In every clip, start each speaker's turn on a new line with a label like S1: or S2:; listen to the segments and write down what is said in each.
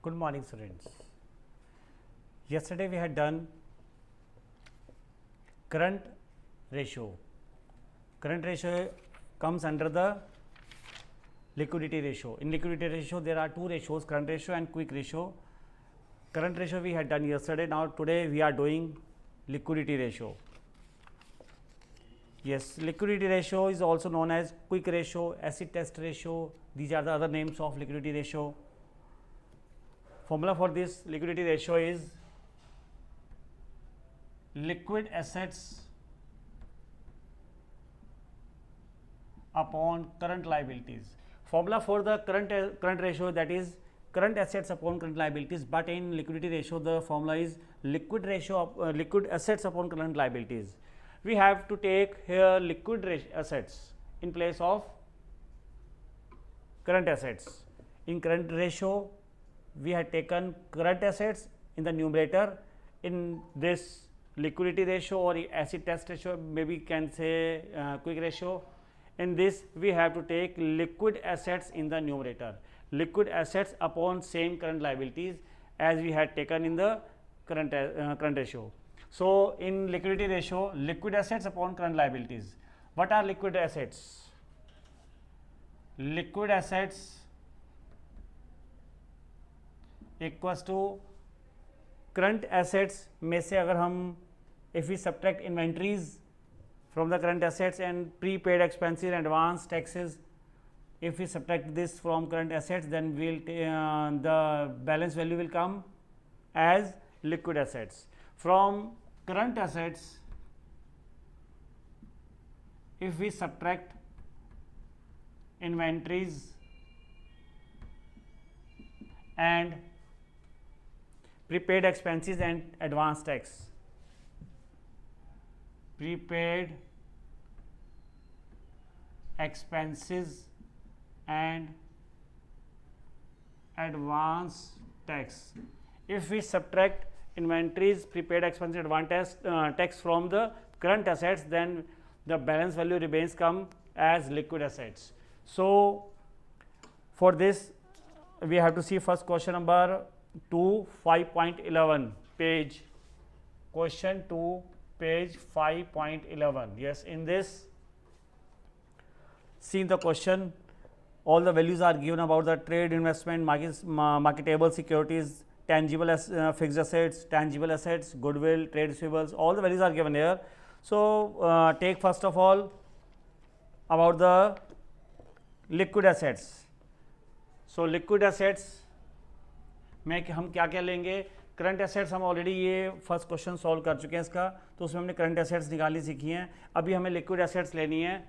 S1: Good morning, students. Yesterday we had done current ratio. Current ratio comes under the liquidity ratio. In liquidity ratio, there are two ratios, current ratio and quick ratio. Current ratio we had done yesterday. Now today we are doing liquidity ratio. Yes, liquidity ratio is also known as quick ratio, acid test ratio. These are the other names of liquidity ratio. Formula for this liquidity ratio is liquid assets upon current liabilities. Formula for the current ratio, that is current assets upon current liabilities, but in liquidity ratio the formula is liquid ratio of liquid assets upon current liabilities. We have to take here liquid assets in place of current assets. In current ratio we had taken current assets in the numerator. In this liquidity ratio or acid test ratio, maybe can say quick ratio, in this we have to take liquid assets in the numerator, liquid assets upon same current liabilities as we had taken in the current ratio. So in liquidity ratio, liquid assets upon current liabilities. What are liquid assets? Liquid assets equals to current assets में से अगर हम if we subtract inventories from the current assets and prepaid expenses and advance taxes, if we subtract this from current assets, then we'll the balance value will come as liquid assets. From current assets, if we subtract inventories and prepaid expenses and advance tax, prepaid expenses and advance tax. If we subtract inventories, prepaid expenses, advance tax from the current assets, then the balance value remains come as liquid assets. So for this we have to see first question number 2, 5.11 page, question 2 page 5.11. yes, in this, see the question, all the values are given about the trade, investment, marketable securities, tangible fixed assets, tangible assets, goodwill, trade receivables, all the values are given here. So take first of all about the liquid assets. So liquid assets में हम क्या क्या लेंगे, current assets हम already ये first question solve कर चुके हैं इसका, तो उसमें हमने करंट एसेट्स निकाली सीखी हैं. अभी हमें लिक्विड एसेट्स लेनी है.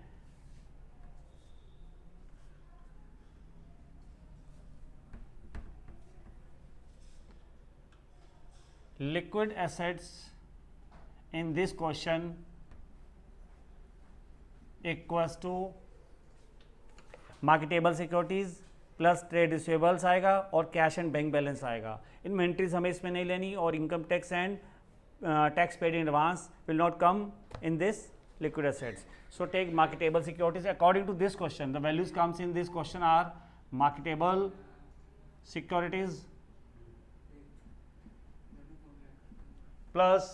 S1: Liquid assets in this question equals to marketable securities plus trade receivables आएगा और कैश एंड बैंक बैलेंस आएगा. इन्वेंट्रीज हमें इसमें नहीं लेनी और income tax and tax paid in advance will not come in this liquid assets. So take marketable securities. According to this question the values comes in this question are marketable securities plus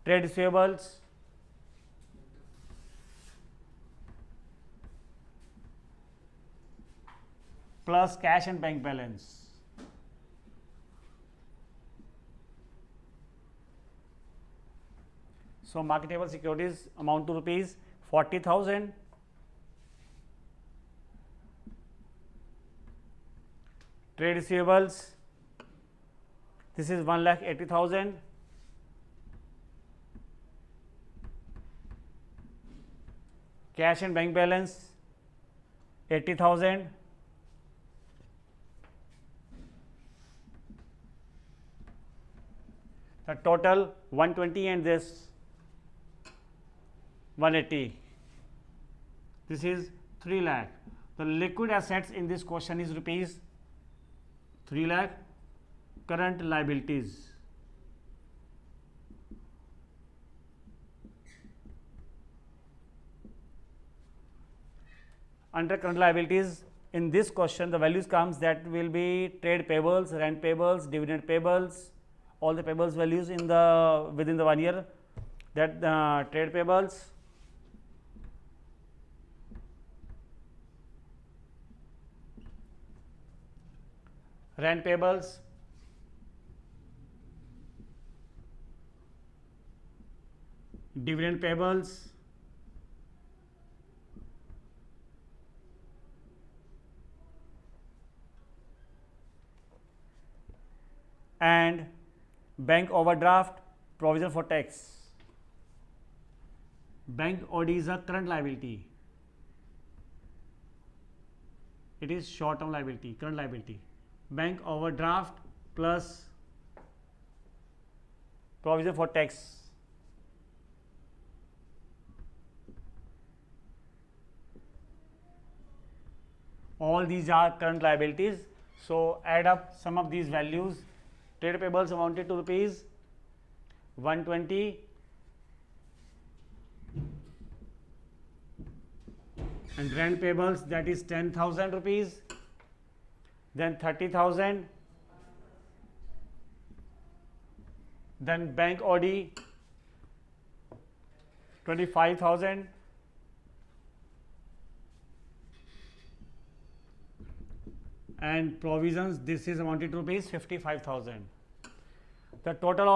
S1: trade receivables plus cash and bank balance. So marketable securities amount to rupees 40,000. Trade receivables, this is 1,80,000. Cash and bank balance 80,000. The total 120 and this 180. This is 3 lakh. The liquid assets in this question is rupees 3 lakh. Current liabilities under current liabilities in this question the values comes that will be trade payables, rent payables, dividend payables, all the payables values in the within the 1 year, that trade payables, rent payables, dividend payables, and bank overdraft, provision for tax. Bank OD is a current liability. It is short term liability, current liability. Bank overdraft plus provision for tax. All these are current liabilities. So add up some of these values. Trade payables amounted to rupees 120, and rent payables, that is 10,000 rupees, then 30,000, then bank OD 25,000, and provisions, this is amounted to rupees 55,000. The total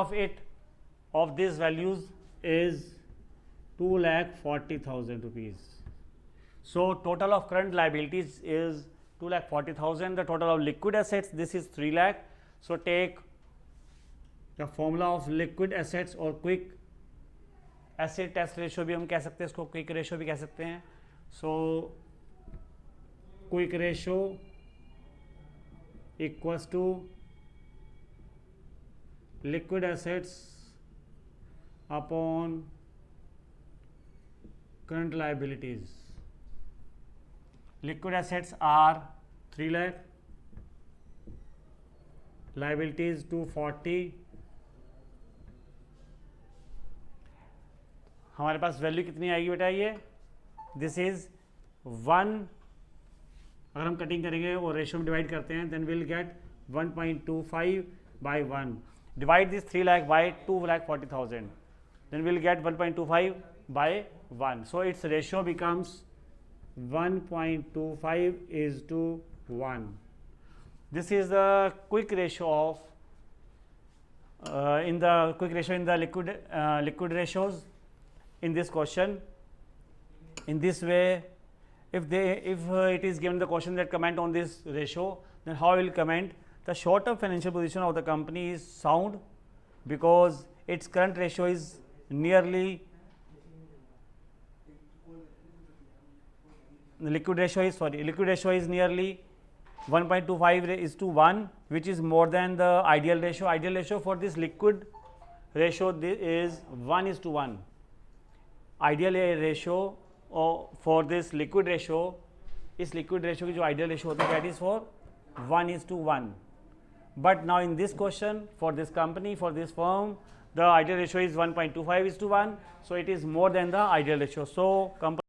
S1: of these values is 2,40,000 rupees. So total of current liabilities is 2,40,000. The total of liquid assets, this is 3 lakh. So take the formula of liquid assets or quick asset test ratio भी हम कह सकते हैं, इसको quick ratio भी कह सकते हैं. So quick ratio equals to liquid assets upon current liabilities. Liquid assets are 3 lakh, liabilities 240. हमारे पास वैल्यू कितनी आएगी बेटा? ये दिस इज 1. अगर हम कटिंग करेंगे और रेशियो में डिवाइड करते हैं, then will get 1.25 by 1. Divide this 3 lakh by 2,40,000, then we'll get 1.25 by 1. So its ratio becomes 1.25 is to 1. This is the quick ratio of in the liquid ratios in this question. In this way, if it is given the question that comment on this ratio, then how will comment? The short term financial position of the company is sound because its current ratio is nearly, liquid ratio is nearly 1.25 is to 1, which is more than the ideal ratio. Ideal ratio for this liquid ratio is 1 is to 1. Ideal ratio for this liquid ratio, इस liquid ratio की जो ideal ratio होती है, that is for 1 is to 1. But now in this question, for this company, for this firm, the ideal ratio is 1.25 is to 1. So it is more than the ideal ratio. So company